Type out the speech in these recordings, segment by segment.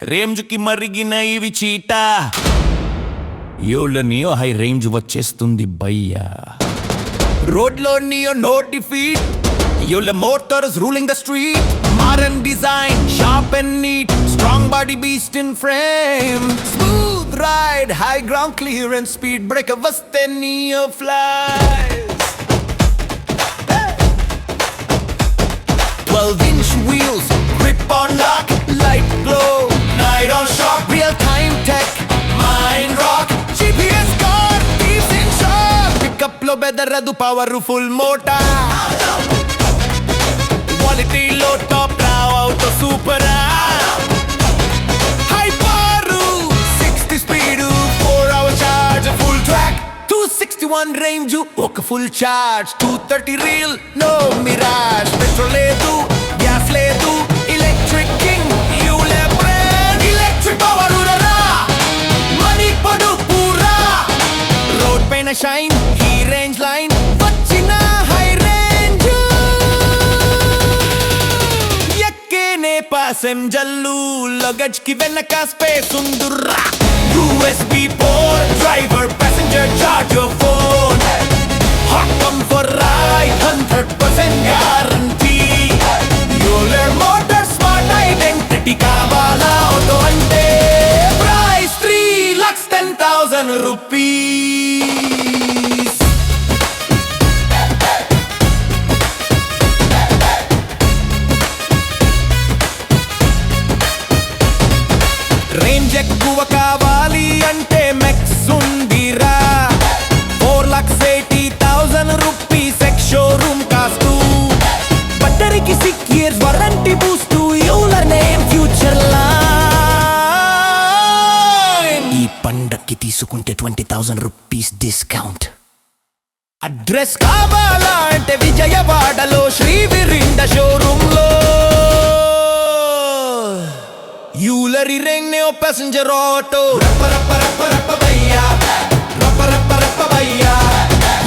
రేంజ్కి మరిగిన ఇవి చీట యోళ్ళ నియో హై రేంజ్ వచ్చేస్తుంది భయ్యా రోడ్లో Neo no defeat Euler motors ruling the street modern design sharp and neat strong body beast in frame smooth ride high ground clearance speed break వస్తే Neo flies 12-inch wheels, grip on lock, light glow, night on shock, real-time tech, mind rock, GPS car, keeps in shock, pickup lo bedaradu powerful motor, quality low top now auto super high power, 60 speed, 4-hour charge, full track, 261 range, oka full charge, 230 real, no mirage, petrol ledu, gas ledu, electric king, fuel brand, electric power urara, money padu pura, road paina shine, he range line, vachina high range, yakkene passengerlu, luggage ki venaka space undurra, USB port, driver passenger charge your phone, hot come for ride, 100% guarantee, you'll learn motor smart identity kavala auto ante, price 3,10,000 rupees. Range ఎక్కువ కావాలి అంటే మెక్స్ ఉందిరా 4,80,000 rupees ex showroom cost బ్యాటరీకి 6 years warranty boost Euler name future line ఈ పండక్కి తీసుకుంటే 20,000 rupees discount address కావాలా అంటే విజయవాడలో శ్రీ విరింద షోరూమ్ లో యూలరి రింగ్ నే ప్యాసింజర్ ఆటో రప్ప రప్ప రప్ప రప్ప భయ్యా రప్ప రప్ప రప్ప భయ్యా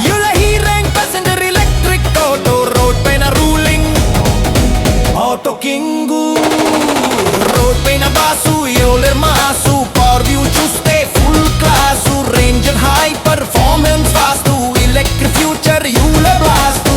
యూల హీ రింగ్ ప్యాసింజర్ ఎలక్ట్రిక్ ఆటో రోడ్ పైన రూలింగ్ ఆటో కింగ్ రోడ్ పైన boss Euler mass power view చూస్తే full class range high performance fast electric future Euler blast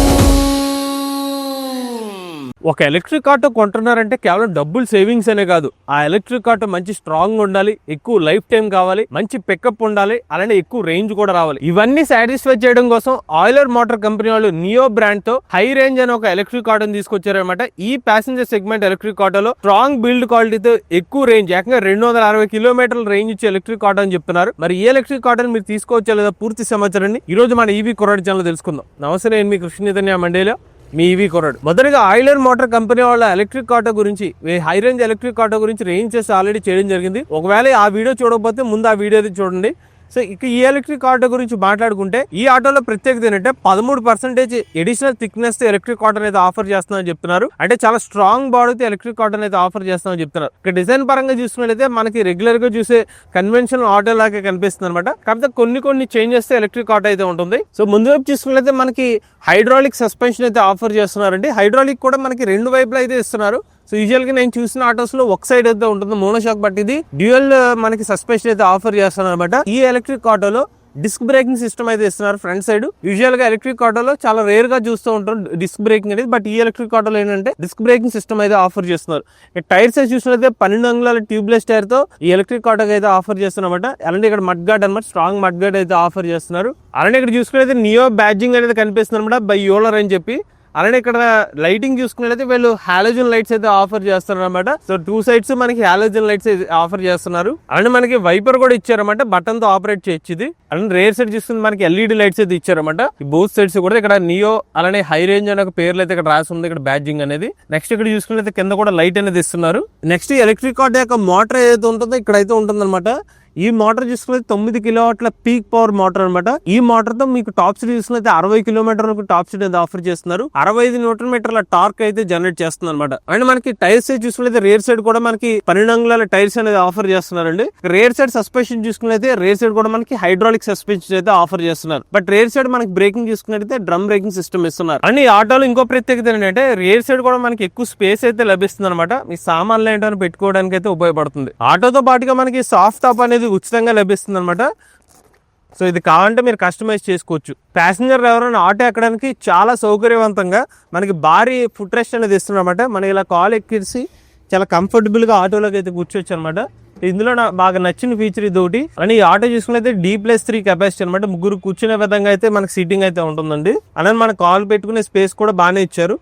ఒక ఎలక్ట్రిక్ ఆటో కొంటున్నారంటే కేవలం డబ్బులు సేవింగ్స్ అనే కాదు, ఆ ఎలక్ట్రిక్ ఆటో మంచి స్ట్రాంగ్ ఉండాలి, ఎక్కువ లైఫ్ టైం కావాలి, మంచి పికప్ ఉండాలి, అలానే ఎక్కువ రేంజ్ కూడా రావాలి. ఇవన్నీ సాటిస్ఫై చేయడం కోసం ఆయిలర్ మోటార్ కంపెనీ వాళ్ళు నియో బ్రాండ్ తో హై రేంజ్ అని ఒక ఎలక్ట్రిక్ ఆటోని తీసుకొచ్చారనమాట. ఈ ప్యాసింజర్ సెగ్మెంట్ ఎలక్ట్రిక్ ఆటోలో స్ట్రాంగ్ బిల్డ్ క్వాలిటీతో ఎక్కువ రేంజ్, ఏకంగా 260 కిలోమీటర్ల రేంజ్ ఇచ్చే ఎలక్ట్రిక్ ఆటో అని చెప్తున్నారు. మరి ఈ ఎలక్ట్రిక్ ఆటోని మీరు తీసుకోవచ్చా లేదా పూర్తి సమాచారాన్ని ఈ రోజు మన ఈవీ కుర్రాడు ఛానల్ తెలుసుకుందాం. నమస్తే, నేను మీ కృష్ణ చైతన్య మండేలో మీ ఈవీ కుర్రాడు. మొదటగా ఆయిలర్ మోటార్ కంపెనీ వాళ్ళ ఎలక్ట్రిక్ ఆటో గురించి, హై రేంజ్ ఎలక్ట్రిక్ ఆటో గురించి రేంజ్ చేసి ఆల్రెడీ చేయడం జరిగింది. ఒకవేళ ఆ వీడియో చూడకపోతే ముందు ఆ వీడియో చూడండి. సో ఇక ఈ ఎలక్ట్రిక్ ఆటో గురించి మాట్లాడుకుంటే, ఈ ఆటోలో ప్రత్యేకత ఏంటంటే 13% ఎడిషనల్ థిక్నెస్ ఎలక్ట్రిక్ ఆటో అయితే ఆఫర్ చేస్తున్నామని చెప్తున్నారు. అంటే చాలా స్ట్రాంగ్ బాడీతో ఎలక్ట్రిక్ ఆటో అయితే ఆఫర్ చేస్తామని చెప్తున్నారు. ఇక డిజైన్ పరంగా చూసుకున్నట్లయితే మనకి రెగ్యులర్ గా చూసే కన్వెన్షనల్ ఆటో లాగే కనిపిస్తుంది అనమాట. కాకపోతే కొన్ని చేంజెస్ ఎలక్ట్రిక్ ఆటో అయితే ఉంటుంది. సో ముందు వైపు చూసుకున్నట్లయితే మనకి హైడ్రాలిక్ సస్పెన్షన్ అయితే ఆఫర్ చేస్తున్నారండి. హైడ్రాలిక్ కూడా మనకి 2 వైపులు అయితే ఇస్తున్నారు. సో యూజువల్ గా నేను చూసిన ఆటోస్ లో ఒక సైడ్ అయితే ఉంటుంది మోనోషాక్, బట్ ఇది డ్యూయల్ మనకి సస్పెన్షన్ అయితే ఆఫర్ చేస్తున్నారు అనమాట. ఈ ఎలక్ట్రిక్ ఆటోలో డిస్క్ బ్రేకింగ్ సిస్టమ్ అయితే ఇస్తున్నారు ఫ్రంట్ సైడ్. యూజువల్ గా ఎలక్ట్రిక్ ఆటోలో చాలా రేర్ గా చూస్తూ ఉంటాం డిస్క్ బ్రేకింగ్ అనేది, బట్ ఈ ఎలక్ట్రిక్ ఆటోలో ఏంటంటే డిస్క్ బ్రేకింగ్ సిస్టమ్ అయితే ఆఫర్ చేస్తున్నారు. టైర్ సైజ్ చూసినట్లయితే 12 అంగుళాల ట్యూబ్లెస్ టైర్ తో ఈ ఎలక్ట్రిక్ ఆటోకి అయితే ఆఫర్ చేస్తున్నమాట. అలాంటి ఇక్కడ మడ్ గార్డ్ అనమాట, స్ట్రాంగ్ మడ్ గార్డ్ అయితే ఆఫర్ చేస్తున్నారు. అలానే ఇక్కడ చూసుకున్నట్లయితే నియో బ్యాడ్జింగ్ అనేది కనిపిస్తుంది అనమాట బై యోలర్ అని చెప్పి. అలానే ఇక్కడ లైటింగ్ చూసుకున్నట్లయితే వీళ్ళు హాలోజన్ లైట్స్ అయితే ఆఫర్ చేస్తున్నారు అనమాట. సో 2 సైడ్స్ మనకి హాలోజన్ లైట్స్ ఆఫర్ చేస్తున్నారు. అలానే మనకి వైపర్ కూడా ఇచ్చారన్నమాట, బటన్ తో ఆపరేట్ చేయొచ్చు ఇది. అలానే రేర్ సైడ్ చూసుకుంటే మనకి ఎల్ఈడి లైట్స్ అయితే ఇచ్చారన్నమాట. ఈ బోత్ సైడ్స్ కూడా ఇక్కడ నియో అలానే హై రేంజ్ అనే ఒక పేర్లు అయితే ఇక్కడ రాసి ఉంది, ఇక్కడ బ్యాడ్జింగ్ అనేది. నెక్స్ట్ ఇక్కడ చూసుకున్నట్లయితే కింద కూడా లైట్ అనేది ఇస్తున్నారు. నెక్స్ట్ ఎలక్ట్రిక్ ఆటో యొక్క మోటార్ ఏదైతే ఉంటుందో ఇక్కడైతే ఉంటుంది అనమాట. ఈ మోటార్ చూసుకున్నైతే 9 కిలోవాట్ల పీక్ పవర్ మోటార్ అనమాట. ఈ మోటార్ తో మీకు టాప్ స్పీడ్ చూసుకున్నైతే 60 కిలోమీటర్ వరకు టాప్ స్పీడ్ అయితే ఆఫర్ చేస్తున్నారు. 65 న్యూటన్ మీటర్ల టార్క్ అయితే జనరేట్ చేస్తుంది అనమాట. అండ్ మనకి టైర్స్ చూసుకున్నైతే రేర్ సైడ్ కూడా మనకి 12 అంగుళాల టైర్స్ అనేది ఆఫర్ చేస్తున్నారండి. రేర్ సైడ్ సస్పెన్షన్ చూసుకున్నైతే రేర్ సైడ్ కూడా మనకి హైడ్రాలిక్ సస్పెన్షన్ అయితే ఆఫర్ చేస్తున్నారు. బట్ రేర్ సైడ్ మనకి బ్రేకింగ్ చూసుకున్నట్లయితే డ్రమ్ బ్రేకింగ్ సిస్టమ్ ఇస్తున్నారు. అండ్ ఈ ఆటోలో ఇంకో ప్రత్యేకత ఏంటంటే రేర్ సైడ్ కూడా మనకి ఎక్కువ స్పేస్ అయితే లభిస్తుంది అనమాట. మీ సామాన్లు ఏంటో పెట్టుకోవడానికి అయితే ఉపయోగపడుతుంది. ఆటోతో పాటుగా మనకి సాఫ్ట్ టాప్ అనేది ఉచితంగా లభిస్తుంది అనమాట. సో ఇది కావాలంటే మీరు కస్టమైజ్ చేసుకోవచ్చు. ప్యాసింజర్ ఎవరైనా ఆటో ఎక్కడానికి చాలా సౌకర్యవంతంగా మనకి భారీ ఫుట్ రెస్ట్ అనేది ఇస్తున్నమాట. మనం ఇలా కాల్ ఎక్కిసి చాలా కంఫర్టబుల్గా ఆటోలోకి అయితే కూర్చోవచ్చు అనమాట. ఇందులో నాకు బాగా నచ్చిన ఫీచర్ ఇది ఒకటి. అని ఈ ఆటో చూసుకున్నైతే D+3 కెపాసిటీ అనమాట. ముగ్గురు కూర్చునే విధంగా అయితే మనకి సీటింగ్ అయితే ఉంటుందండి. అలానే మన కాల్ పెట్టుకునే స్పేస్ కూడా బాగానే ఇచ్చారు.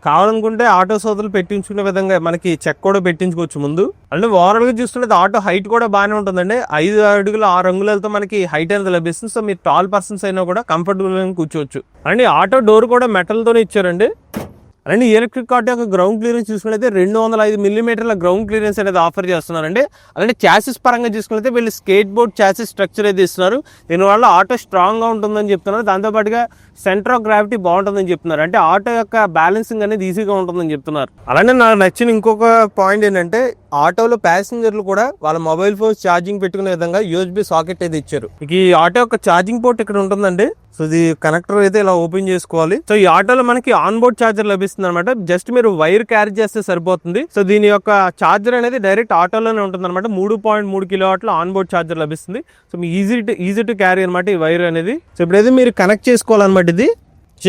కావాలనుకుంటే ఆటో సోదరులు పెట్టించుకునే విధంగా మనకి చెక్ కూడా పెట్టించుకోవచ్చు ముందు. అంటే ఓవరాల్ గా చూసుకుంటే ఆటో హైట్ కూడా బాగానే ఉంటుందండి. 5 అడుగుల 6 అంగుళాలతో మనకి హైట్ అనేది లభిస్తుంది. సో మీరు టాల్ పర్సన్స్ అయినా కూడా కంఫర్టబుల్ గా కూర్చోవచ్చు. అండ్ ఆటో డోర్ కూడా మెటల్ తోనే ఇచ్చారండి. అలానే ఎలక్ట్రిక్ ఆటో యొక్క గ్రౌండ్ క్లియరెన్స్ చూసుకుంటే 205 మిల్లీమీటర్ల గ్రౌండ్ క్లియరెన్స్ అనేది ఆఫర్ చేస్తున్నారండి. అలానే చాసిస్ పరంగా చూసుకుంటే వీళ్ళు స్కేట్ బోర్డ్ చాసిస్ స్ట్రక్చర్ అయితే ఇస్తున్నారు. దీనివల్ల ఆటో స్ట్రాంగ్ గా ఉంటుందని చెప్తున్నారు. దాంతోపాటుగా సెంటర్ ఆఫ్ గ్రావిటీ బాగుంటుందని చెప్తున్నారు. అంటే ఆటో యొక్క బ్యాలెన్సింగ్ అనేది ఈజీగా ఉంటుందని చెప్తున్నారు. అలానే నాకు నచ్చిన ఇంకొక పాయింట్ ఏంటంటే ఆటోలో ప్యాసింజర్లు కూడా వాళ్ళ మొబైల్ ఫోన్స్ ఛార్జింగ్ పెట్టుకునే విధంగా USB సాకెట్ అయితే ఇచ్చారు. ఈ ఆటో యొక్క ఛార్జింగ్ పోర్ట్ ఇక్కడ ఉంటుందండి. సో ఇది కనెక్టర్ అయితే ఇలా ఓపెన్ చేసుకోవాలి. సో ఈ ఆటోలో మనకి ఆన్ బోర్డ్ ఛార్జర్ లభిస్తుంది అనమాట. జస్ట్ మీరు వైర్ క్యారీ చేస్తే సరిపోతుంది. సో దీని యొక్క ఛార్జర్ అనేది డైరెక్ట్ ఆటోలోనే ఉంటుంది అనమాట. 3.3 కిలోవాట్ల ఆన్ బోర్డ్ ఛార్జర్ లభిస్తుంది. So me easy to carry అనమాట ఈ వైర్ అనేది. సో ఇప్పుడైతే మీరు కనెక్ట్ చేసుకోవాలన్నమాట. ఇది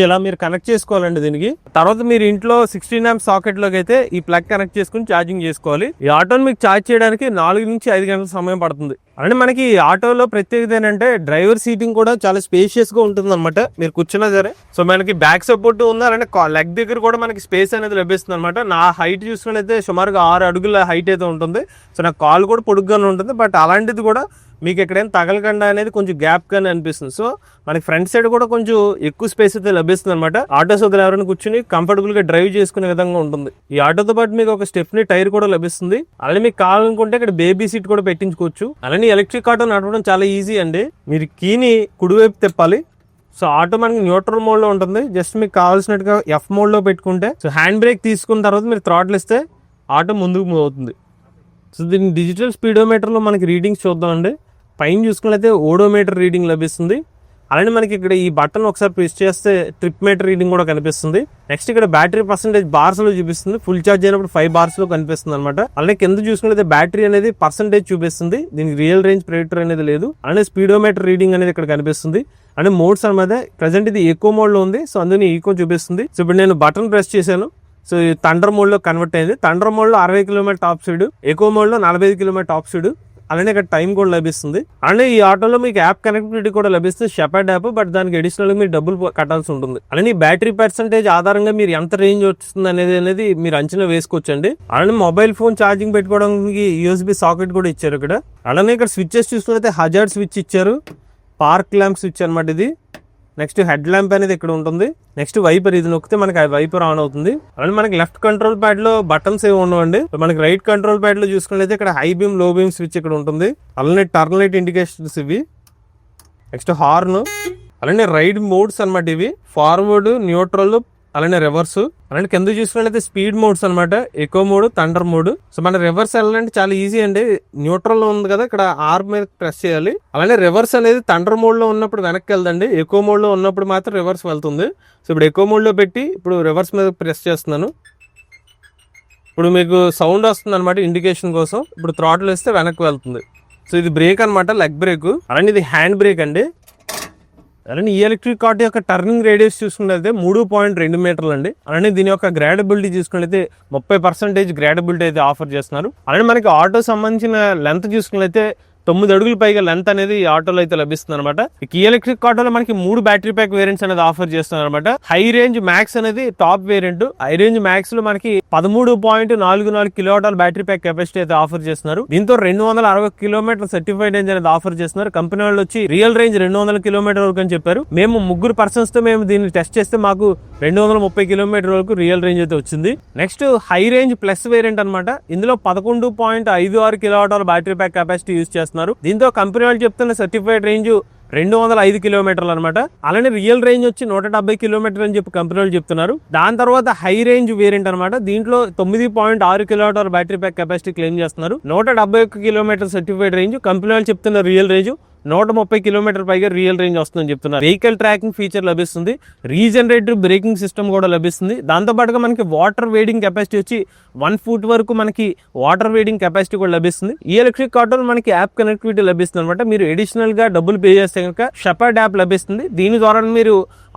ఇలా మీరు కనెక్ట్ చేసుకోవాలండి. దీనికి తర్వాత మీరు ఇంట్లో 16 amp సాకెట్ లోకి అయితే ఈ ప్లగ్ కనెక్ట్ చేసుకుని ఛార్జింగ్ చేసుకోవాలి. ఈ ఆటోని మీకు ఛార్జ్ చేయడానికి 4 నుంచి 5 గంటల సమయం పడుతుంది. అంటే మనకి ఈ ఆటోలో ప్రత్యేకత ఏంటంటే డ్రైవర్ సీటింగ్ కూడా చాలా స్పేషియస్ గా ఉంటుంది అనమాట. మీరు కూర్చున్నా సరే. సో మనకి బ్యాక్ సపోర్ట్ ఉంది. అలానే లెగ్ దగ్గర కూడా మనకి స్పేస్ అనేది లభిస్తుంది అనమాట. నా హైట్ చూసుకున్నైతే సుమారుగా 6 అడుగుల హైట్ అయితే ఉంటుంది. సో నా కాల్ కూడా పొడుగ్గానే ఉంటుంది. బట్ అలాంటిది కూడా మీకు ఎక్కడైనా తగలకుండా అనేది కొంచెం గ్యాప్ గానే అనిపిస్తుంది. సో మనకి ఫ్రంట్ సైడ్ కూడా కొంచెం ఎక్కువ స్పేస్ అయితే లభిస్తుంది అనమాట. ఆటో సోదరులు ఎవరైనా కూర్చుని కంఫర్టబుల్ గా డ్రైవ్ చేసుకునే విధంగా ఉంటుంది. ఈ ఆటోతో పాటు మీకు ఒక స్టెప్నీ టైర్ కూడా లభిస్తుంది. అలానే మీకు కావాలనుకుంటే ఇక్కడ బేబీ సీట్ కూడా పెట్టించుకోవచ్చు. అలానే ఎలక్ట్రిక్ ఆటో నడపడం చాలా ఈజీ అండి. మీరు కీని కుడివైపు తిప్పాలి. సో ఆటో మనకి న్యూట్రల్ మోడ్ లో ఉంటుంది. జస్ట్ మీకు కావాల్సినట్టుగా F మోడ్ లో పెట్టుకుంటే సో హ్యాండ్ బ్రేక్ తీసుకున్న తర్వాత మీరు థ్రాటిల్ ఇస్తే ఆటో ముందుకు మూవ్ అవుతుంది. సో దీని డిజిటల్ స్పీడోమీటర్ లో మనకి రీడింగ్స్ చూద్దామండి. పైన చూసుకున్నట్లయితే ఓడోమీటర్ రీడింగ్ లభిస్తుంది. అలానే మనకి ఇక్కడ ఈ బటన్ ఒకసారి ప్రెస్ చేస్తే ట్రిప్ మీటర్ రీడింగ్ కూడా కనిపిస్తుంది. నెక్స్ట్ ఇక్కడ బ్యాటరీ పర్సెంటేజ్ బార్స్ లో చూపిస్తుంది. ఫుల్ ఛార్జ్ అయినప్పుడు 5 bars లో కనిపిస్తుంది అనమాట. అలానే కింద చూసుకున్నట్లయితే బ్యాటరీ అనేది పర్సెంటేజ్ చూపిస్తుంది. దీనికి రియల్ రేంజ్ ప్రెడిక్టర్ అనేది లేదు. అలానే స్పీడోమీటర్ రీడింగ్ అనేది ఇక్కడ కనిపిస్తుంది. అంటే మోడ్స్ అనమాట. ప్రెసెంట్ ఇది ఎకో మోడ్ లో ఉంది. సో అందుకని ఈకో చూపిస్తుంది. సో ఇప్పుడు నేను బటన్ ప్రెస్ చేశాను. సో ఈ థండర్ మోడ్ లో కన్వర్ట్ అయింది. థండర్ మోడ్ లో 60 kilometre top speed, eco mode లో 45 కిలోమీటర్ టాప్ స్పీడ్. అలానే ఇక్కడ టైం కూడా లభిస్తుంది. అలానే ఈ ఆటోలో మీకు యాప్ కనెక్టివిటీ కూడా లభిస్తుంది. Shepherd app. బట్ దానికి అడిషనల్ గా మీరు డబ్బులు కట్టాల్సి ఉంటుంది. అలానే బ్యాటరీ పర్సెంటేజ్ ఆధారంగా మీరు ఎంత రేంజ్ వస్తుంది అనేది మీరు అంచనా వేసుకోవచ్చండి. అలానే మొబైల్ ఫోన్ ఛార్జింగ్ పెట్టుకోవడానికి USB సాకెట్ కూడా ఇచ్చారు ఇక్కడ. అలానే ఇక్కడ స్విచ్చెస్ చూసుకుంటే హజార్డ్ స్విచ్ ఇచ్చారు. పార్క్ ల్యాంప్ స్విచ్ అనమాట ఇది. నెక్స్ట్ హెడ్ ల్యాంప్ అనేది ఇక్కడ ఉంటుంది. నెక్స్ట్ వైపర్, ఇది నొక్కితే మనకి వైపర్ ఆన్ అవుతుంది. అలానే మనకి లెఫ్ట్ కంట్రోల్ ప్యాడ్ లో బటన్స్ ఏమి ఉండవండి. మనకి రైట్ కంట్రోల్ ప్యాడ్ లో చూసుకున్నట్లయితే ఇక్కడ హై బీమ్, లో బీమ్ స్విచ్ ఇక్కడ ఉంటుంది. అలానే టర్న్ లైట్ ఇండికేషన్స్ ఇవి. Next horn. అలానే రైడ్ మోడ్స్ అనమాట ఇవి. ఫార్వర్డ్, న్యూట్రల్, అలానే రివర్స్. అలాంటి కింద చూసుకున్నట్లయితే స్పీడ్ మోడ్స్ అనమాట. Echo mode, thunder mode. So మన రివర్స్ వెళ్ళాలంటే చాలా ఈజీ అండి. న్యూట్రల్ లో ఉంది కదా, ఇక్కడ ఆర్ మీద ప్రెస్ చేయాలి. అలానే రివర్స్ అనేది థండర్ మోడ్ లో ఉన్నప్పుడు వెనక్కి వెళ్దండి. ఎకో మోడ్ లో ఉన్నప్పుడు మాత్రం రివర్స్ వెళ్తుంది. సో ఇప్పుడు ఎకో మోడ్ లో పెట్టి ఇప్పుడు రివర్స్ మీద ప్రెస్ చేస్తున్నాను. ఇప్పుడు మీకు సౌండ్ వస్తుంది అనమాట ఇండికేషన్ కోసం. ఇప్పుడు థ్రాటిల్ వేస్తే వెనక్కి వెళ్తుంది. సో ఇది బ్రేక్ అనమాట, లెగ్ బ్రేక్. అలానే ఇది హ్యాండ్ బ్రేక్ అండి. అలానే ఈ ఎలక్ట్రిక్ ఆటో యొక్క టర్నింగ్ రేడియస్ చూసుకున్నట్లయితే 3.2 మీటర్లు అండి. అలానే దీని యొక్క గ్రాడబిలిటీ చూసుకున్నట్లయితే 30% గ్రాడబిలిటీ అయితే ఆఫర్ చేస్తున్నారు. అలానే మనకి ఆటో సంబంధించిన లెంత్ చూసుకున్నట్లయితే 9 అడుగులు పైగా లెంత్ అనేది ఈ ఆటోలో అయితే లభిస్తుంది అనమాట. ఈ ఎలక్ట్రిక్ ఆటోలో మనకి 3 బ్యాటరీ ప్యాక్ వేరియంట్స్ అనేది ఆఫర్ చేస్తున్నారు అనమాట. హై రేంజ్ మ్యాక్స్ అనేది top variant. High range max లో మనకి 13.44 కిలోవాట్ బ్యాటరీ ప్యాక్ కెపాసిటీ అయితే ఆఫర్ చేస్తున్నారు. దీంతో 260 కిలోమీటర్ సర్టిఫైడ్ రేంజ్ అనేది ఆఫర్ చేస్తున్నారు. కంపెనీ వాళ్ళు వచ్చి రియల్ రేంజ్ 200 కిలోమీటర్ వరకు అని చెప్పారు. మేము 3 పర్సన్స్ తో మేము దీన్ని టెస్ట్ చేస్తే మాకు 230 కిలోమీటర్ వరకు రియల్ రేంజ్ అయితే వచ్చింది. Next high range plus variant అనమాట. ఇందులో 11.56 kilowatt battery pack capacity use చేస్తున్నారు. చేస్తున్నారు. దీంతో కంపెనీ వాళ్ళు చెప్తున్న సర్టిఫైడ్ రేంజ్ 205 కిలోమీటర్లు అనమాట. అలానే రియల్ రేంజ్ వచ్చి 170 కిలోమీటర్లు అని చెప్పి కంపెనీ వాళ్ళు చెప్తున్నారు. దాని తర్వాత హై రేంజ్ వేరియంట్ అనమాట. దీంట్లో 9.6 kilometre battery pack capacity claim చేస్తున్నారు. 171 కిలోమీటర్ సర్టిఫైడ్ రేంజ్. కంపెనీ వాళ్ళు చెప్తున్న రియల్ రేంజ్ 130 కిలోమీటర్ పైగా రియల్ రేంజ్ వస్తుందని చెప్తున్నారు. వెహికల్ ట్రాకింగ్ ఫీచర్ లభిస్తుంది. రీజనరేటివ్ బ్రేకింగ్ సిస్టమ్ కూడా లభిస్తుంది. దాంతో పాటుగా మనకి వాటర్ వేడింగ్ కెపాసిటీ వచ్చి 1 ఫుట్ వరకు మనకి వాటర్ వేడింగ్ కెపాసిటీ కూడా లభిస్తుంది. ఈ ఎలక్ట్రిక్ ఆటోలో మనకి యాప్ కనెక్టివిటీ లభిస్తుంది అనమాట. మీరు అడిషనల్ గా డబ్బులు పే చేస్తే కనుక షెపర్డ్ యాప్ లభిస్తుంది. దీని ద్వారా మీరు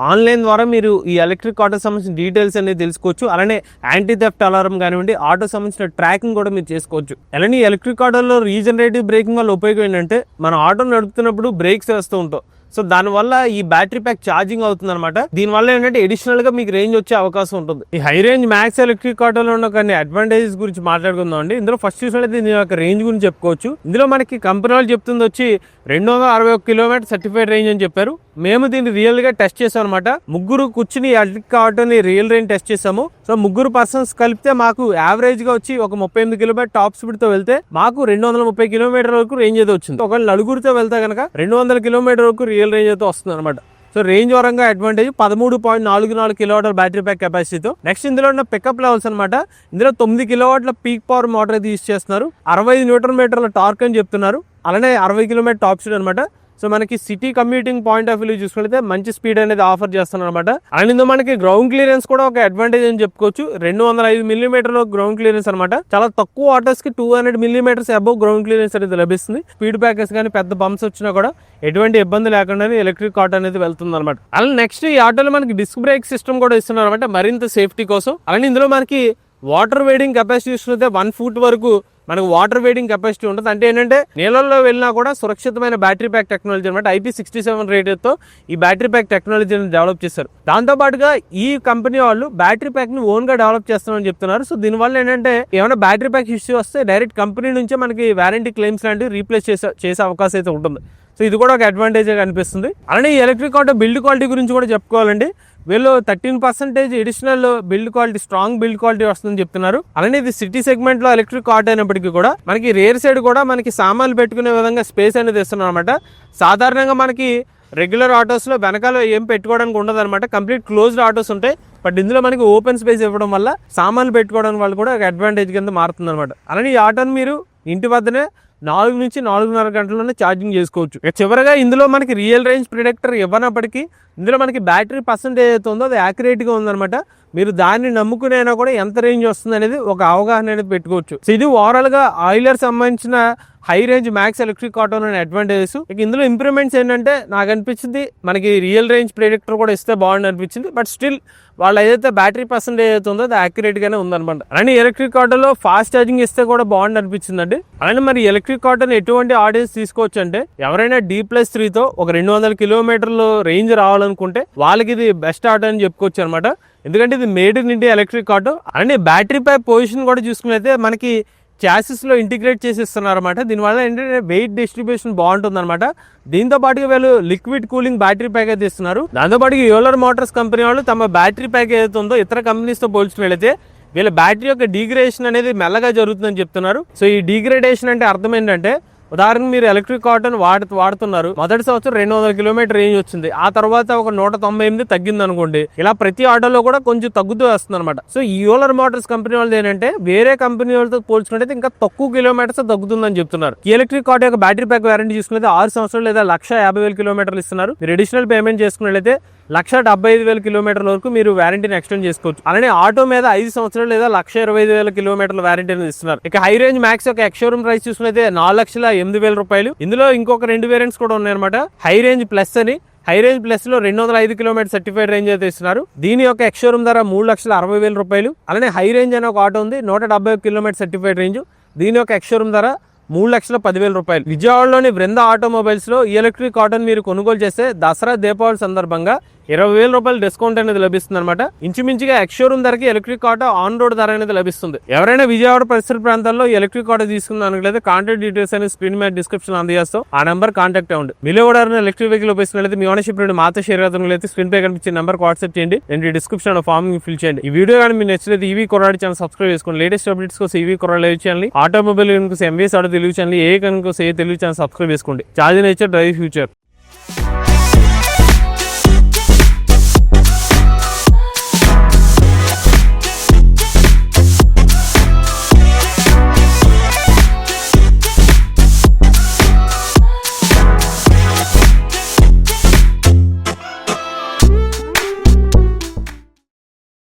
ఆన్లైన్ ద్వారా మీరు ఈ ఎలక్ట్రిక్ ఆటో సంబంధించిన డీటెయిల్స్ అనేది తెలుసుకోవచ్చు. అలానే యాంటీ థెఫ్ట్ అలారం కానివ్వండి, ఆటో సంబంధించిన ట్రాకింగ్ కూడా మీరు చేసుకోవచ్చు. అలానే ఈ ఎలక్ట్రిక్ ఆటోలో రీజనరేటివ్ బ్రేకింగ్ వల్ల ఉపయోగం ఏంటంటే మనం ఆటో నడుపుతున్నప్పుడు బ్రేక్స్ వేస్తూ ఉంటాం. సో దానివల్ల ఈ బ్యాటరీ ప్యాక్ ఛార్జింగ్ అవుతుంది అనమాట. దీనివల్ల ఏంటంటే అడిషనల్ గా మీకు రేంజ్ వచ్చే అవకాశం ఉంటుంది. ఈ హై రేంజ్ మ్యాక్స్ ఎలక్ట్రిక్ ఆటోలో ఉన్న కొన్ని అడ్వాంటేజెస్ గురించి మాట్లాడుకుందాం అండి. ఇందులో ఫస్ట్ చూసినట్లయితే దీని యొక్క రేంజ్ గురించి చెప్పుకోవచ్చు. ఇందులో మనకి కంపెనీ వాళ్ళు చెప్తుంది వచ్చి 261 కిలోమీటర్ సర్టిఫైడ్ రేంజ్ అని చెప్పారు. మేము దీన్ని రియల్ గా టెస్ట్ చేసాం అనమాట. ముగ్గురు కూర్చుని ఎలక్ట్రిక్ ఆటోని రియల్ రేంజ్ టెస్ట్ చేసాము. సో ముగ్గురు పర్సన్స్ కలిపితే మాకు యావరేజ్ గా వచ్చి ఒక 38 కిలోమీటర్ టాప్ స్పీడ్ తో వెళ్తే మాకు 230 కిలోమీటర్ వరకు రేంజ్ అయితే వచ్చింది. ఒకవేళ నలుగురితో వెళ్తే కనుక 200 కిలోమీటర్ వరకు రియల్ రేంజ్ అయితే వస్తుంది అనమాట. సో రేంజ్ పరంగా అడ్వాంటేజ్ 13.44 కిలోవాట్ బ్యాటరీ ప్యాక్ కెపాసిటీతో. నెక్స్ట్ ఇందులో ఉన్న పికప్ లెవెల్స్ అనమాట. ఇందులో 9 కిలోవాట్ల పీక్ పవర్ మోటార్ అయితే యూజ్ చేస్తున్నారు. 65 న్యూటన్ మీటర్ల టార్క్ అని చెప్తున్నారు. అలానే 60 కిలోమీటర్ టాప్ స్పీడ్ అనమాట. సో మనకి city commuting point of view చూసుకుంటే మంచి స్పీడ్ అనేది ఆఫర్ చేస్తున్నారు అనమాట. అండ్ ఇందులో మనకి గ్రౌండ్ క్లియరెన్స్ కూడా ఒక అడ్వాంటేజ్ అని చెప్పుకోవచ్చు. 205 మిల్లీమీటర్ల గ్రౌండ్ క్లియరెన్స్ అనమాట. చాలా తక్కువ ఆటోస్ కి 200 మిల్లీమీటర్స్ అబౌవ్ గ్రౌండ్ క్లియరెన్స్ అనేది లభిస్తుంది. స్పీడ్ బ్రేకర్స్ కానీ పెద్ద బంప్స్ వచ్చినా కూడా ఎటువంటి ఇబ్బంది లేకుండా ఎలక్ట్రిక్ ఆటో అనేది వెళ్తుంది అనమాట. అలానే నెక్స్ట్ ఈ ఆటోలో మనకి డిస్క్ బ్రేక్ సిస్టమ్ కూడా ఇస్తున్నారు అనమాట, మరింత సేఫ్టీ కోసం. అలానే ఇందులో మనకి వాటర్ వేడింగ్ కెపాసిటీ చూసుకుంటే 1 ఫుట్ వరకు మనకు వాటర్ వేడింగ్ కెపాసిటీ ఉంటుంది. అంటే ఏంటంటే నీళ్ళల్లో వెళ్ళినా కూడా సురక్షితమైన బ్యాటరీ ప్యాక్ టెక్నాలజీ అనమాట. IP67 రేటెడ్తో ఈ బ్యాటరీ ప్యాక్ టెక్నాలజీని డెవలప్ చేశారు. దాంతో పాటుగా ఈ కంపెనీ వాళ్ళు బ్యాటరీ ప్యాక్ ని ఓన్ గా డెవలప్ చేస్తామని చెప్తున్నారు. సో దీనివల్ల ఏంటంటే ఏమైనా బ్యాటరీ ప్యాక్ ఇష్యూ వస్తే డైరెక్ట్ కంపెనీ నుంచే మనకి వారంటీ క్లెయిమ్స్ లాంటివి రీప్లేస్ చేసే అవకాశం అయితే ఉంటుంది. సో ఇది కూడా ఒక అడ్వాంటేజ్ అనిపిస్తుంది. అలానే ఈ ఎలక్ట్రిక్ ఆటో బిల్డ్ క్వాలిటీ గురించి కూడా చెప్పుకోవాలండి. వీళ్ళు 13% additional build quality, strong build quality వస్తుందని చెప్తున్నారు. అలానే ఇది సిటీ సెగ్మెంట్ లో ఎలక్ట్రిక్ ఆటో అయినప్పటికీ కూడా మనకి రేర్ సైడ్ కూడా మనకి సామాన్లు పెట్టుకునే విధంగా స్పేస్ అనేది ఇస్తున్నారు అనమాట. సాధారణంగా మనకి రెగ్యులర్ ఆటోస్ లో వెనకాల ఏం పెట్టుకోవడానికి ఉండదు అనమాట. కంప్లీట్ క్లోజ్డ్ ఆటోస్ ఉంటాయి. బట్ ఇందులో మనకి ఓపెన్ స్పేస్ ఇవ్వడం వల్ల సామాన్లు పెట్టుకోవడానికి వాళ్ళు కూడా ఒక అడ్వాంటేజ్ కింద మారుతుంది అనమాట. అలానే ఈ ఆటోని మీరు ఇంటి వద్దనే 4 నుంచి 4.5 గంటల్లోనే ఛార్జింగ్ చేసుకోవచ్చు. చివరగా ఇందులో మనకి రియల్ రేంజ్ ప్రిడిక్టర్ ఇవ్వనప్పటికీ ఇందులో మనకి బ్యాటరీ పర్సెంటేజ్ ఏదైతే ఉందో అది యాక్యురేట్ గా ఉందన్నమాట. మీరు దాన్ని నమ్ముకునైనా కూడా ఎంత రేంజ్ వస్తుంది అనేది ఒక అవగాహన అనేది పెట్టుకోవచ్చు. సో ఇది ఓవరాల్ గా ఆయిలర్ సంబంధించిన హై రేంజ్ మ్యాక్స్ ఎలక్ట్రిక్ ఆటోలోని అడ్వాంటేజెస్. ఇందులో ఇంప్రూవ్మెంట్స్ ఏంటంటే నాకు అనిపించింది మనకి రియల్ రేంజ్ ప్రిడిక్టర్ కూడా ఇస్తే బాగుంది అనిపించింది. బట్ స్టిల్ వాళ్ళు ఏదైతే బ్యాటరీ పర్సెంటేజ్ అయితే ఉందో అది యాక్యురేట్ గానే ఉందన్నమాట. అలానే ఎలక్ట్రిక్ ఆటోలో ఫాస్ట్ ఛార్జింగ్ ఇస్తే కూడా బాగుంది అనిపించిందండి. అలానే మరి ఎలక్ట్రిక్ ఆటోని ఎటువంటి ఆడియన్స్ తీసుకోవచ్చు అంటే ఎవరైనా D+3తో ఒక 200 కిలోమీటర్లు రేంజ్ రావాలనుకుంటే వాళ్ళకి ఇది బెస్ట్ ఆటో అని చెప్పుకోవచ్చు అనమాట. ఎందుకంటే ఇది made in India electric auto. అలానే బ్యాటరీ ప్యాక్ పొజిషన్ కూడా చూసుకున్నైతే మనకి చాసిస్ లో ఇంటిగ్రేట్ చేసిస్తున్నారు అనమాట. దీనివల్ల ఏంటంటే వెయిట్ డిస్ట్రిబ్యూషన్ బాగుంటుంది అనమాట. దీంతో పాటుగా వీళ్ళు లిక్విడ్ కూలింగ్ బ్యాటరీ ప్యాక్ అయితే ఇస్తున్నారు. దాంతో పాటు యూలర్ మోటార్స్ కంపెనీ వాళ్ళు తమ బ్యాటరీ ప్యాక్ ఏదైతే ఉందో ఇతర కంపెనీస్ తో పోల్చుకున్నట్లయితే వీళ్ళ బ్యాటరీ యొక్క డిగ్రేడేషన్ అనేది మెల్లగా జరుగుతుందని చెప్తున్నారు. సో ఈ డిగ్రేడేషన్ అంటే అర్థం ఏంటంటే ఉదాహరణకు మీరు ఎలక్ట్రిక్ ఆటోని వాడుతున్నారు. మొదటి సంవత్సరం 200 కిలోమీటర్ రేంజ్ వచ్చింది. ఆ తర్వాత ఒక 198 తగ్గింది అనుకోండి. ఇలా ప్రతి ఆటోలో కూడా కొంచెం తగ్గుతూ వస్తుంది అనమాట. సో ఈ యూలర్ మోటార్స్ కంపెనీ వాళ్ళది ఏంటంటే వేరే కంపెనీ వాళ్ళతో పోల్చుకుంటే ఇంకా తక్కువ కిలోమీటర్స్ తగ్గుతుందని చెప్తున్నారు. ఈ ఎలక్ట్రిక్ ఆటో యొక్క బ్యాటరీ ప్యాక్ వారంటీ చూసుకుంటే 6 సంవత్సరాలు లేదా 150,000 కిలోమీటర్లు ఇస్తున్నారు. మీరు అడిషనల్ పేమెంట్ చేసుకున్నట్లయితే 175,000 కిలోమీటర్ల వరకు మీరు వారంటీని ఎక్స్టెండ్ చేసుకోవచ్చు. అలానే ఆటో మీద 5 సంవత్సరాలు లేదా 125,000 కిలోమీటర్ల వారంటీని ఇస్తున్నారు. ఇక హై రేంజ్ మ్యాక్స్ యొక్క ఎక్స్షోరూమ్ ప్రైస్ చూసుకుంటే 4,08,000 రూపాయలు. ఇందులో ఇంకొక 2 వేరియంట్స్ కూడా ఉన్నాయన్నమాట. హై రేంజ్ ప్లస్ అని. హై రేంజ్ ప్లస్ లో 205 కిలోమీటర్ సర్టిఫైడ్ రేంజ్ అయితే ఇస్తున్నారు. దీని యొక్క ఎక్స్షోరూమ్ ధర 3,60,000 రూపాయలు. అలానే హై రేంజ్ అనే ఒక ఆటో ఉంది 171 కిలోమీటర్ సర్టిఫైడ్ రేంజ్. దీని యొక్క ఎక్స్షోరూమ్ ధర 3,10,000 రూపాయలు. విజయవాడలోని బృందా ఆటోమొబైల్స్ లో ఈ ఎలక్ట్రిక్ ఆటోని మీరు కొనుగోలు చేస్తే దసరా దీపావళి సందర్భంగా 20,000 రూపాయలు డిస్కౌంట్ అనేది లభిస్తుంది అనమాట. ఇంచుమించుగా ఎక్స్షోరూమ్ ధరకి ఎలక్ట్రిక్ ఆటో ఆన్ రోడ్ ధర అనేది లభిస్తుంది. ఎవరైనా విజయవాడ పరిసర ప్రాంతాల్లో ఎలక్ట్రిక్ ఆటో తీసుకున్నట్లయితే కాంటాక్ట్ డీటెయిల్స్ అనేది స్క్రీన్ మీద డిస్క్రిప్షన్ అందజేస్తాం. ఆ నెంబర్ కాంటాక్ట్ అవ్వండి. మీలో కూడా ఎలక్ట్రిక్ వెహికల్ ఉపయోగిస్తున్నట్లయితే మీ ఓనర్షిప్ నుండి మాతో షేర్ అవుతున్నట్లయితే స్క్రీన్ పై కనిపించే నెంబర్ వాట్సాప్ చేయండి. నేను డిస్క్రిప్షన్ ఫామ్ ఫిల్ చేయండి. ఈ వీడియో కానీ మీరు నచ్చినట్లయితే ఈవీ కొరాడి ఛానల్ సబ్స్క్రైబ్ చేసుకోండి. లేటెస్ట్ అప్డేట్స్ కోసం ఈవీ కొరాడి లైవ్ చేయాలి. ఆటోమొబైల్ కోసం MVS ఆటో తెలుగు ఛానల్, ఏ కనుక సే తెలుగు ఛానల్ సబ్స్క్రైబ్ చేసుకోండి. Charge nature drive future.